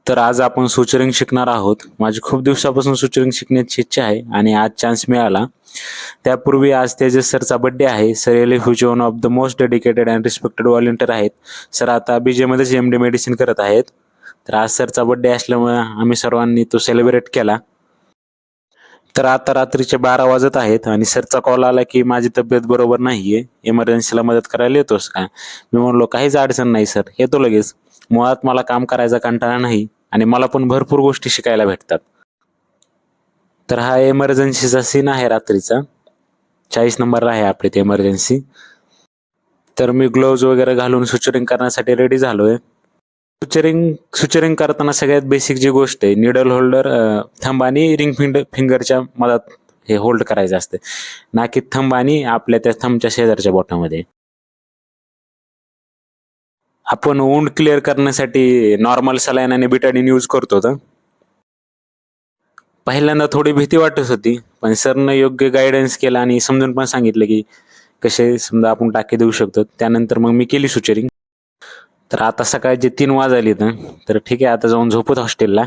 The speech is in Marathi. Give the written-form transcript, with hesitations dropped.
तर आज आपण सुचरिंग शिकणार आहोत. माझी खूप दिवसापासून सुचरिंग शिकण्याची इच्छा आहे आणि आज चान्स मिळाला. त्यापूर्वी आज तेजस सरचा बर्थडे आहे. सर एल.एफ.यूचे one of the most dedicated and respected volunteer आहेत. सर आता बीजेमध्येच एम.डी. मेडिसिन करत आहेत. तर आज सरचा बर्थडे असल्यामुळे आम्ही सर्वांनी तो सेलिब्रेट केला. तर आता रात्रीचे 12 वाजत आहेत आणि सरचा कॉल आला की माझी तब्येत बरोबर नाहीये, इमर्जन्सीला मदत करायला येतोस का? मी म्हणलो काहीच अडचण नाही सर, येतो लगेच. मुळात मला काम करायचा कंटाळा नाही आणि मला पण भरपूर गोष्टी शिकायला भेटतात. तर हा इमर्जन्सीचा सीन आहे रात्रीचा. 40 नंबरला आहे आपली ती इमर्जन्सी. तर मी ग्लोव्ज वगैरे घालून सुचरिंग करण्यासाठी रेडी झालोय. सुचरिंग सुचरिंग करताना सगळ्यात बेसिक जी गोष्ट आहे, निडल होल्डर थंब आणि रिंग फिंगरच्या मधात हे होल्ड करायचं असते, ना की थंब आणि आपल्या त्या थंबच्या शेजारच्या बोटामध्ये. आपण वुंड क्लिअर करण्यासाठी नॉर्मल सलाईन आणि बिटाडीन यूज करतो. तर पहिल्यांदा थोडी भीती वाटत होती, पण सरनं योग्य गाईडन्स केला आणि समजून पण सांगितलं की कसे समजा आपण टाके देऊ शकतो. त्यानंतर मग मी केली सुचरिंग. तर आता सकाळचे 3 वाजले तर ठीक आहे, आता जाऊन झोपत हॉस्टेलला.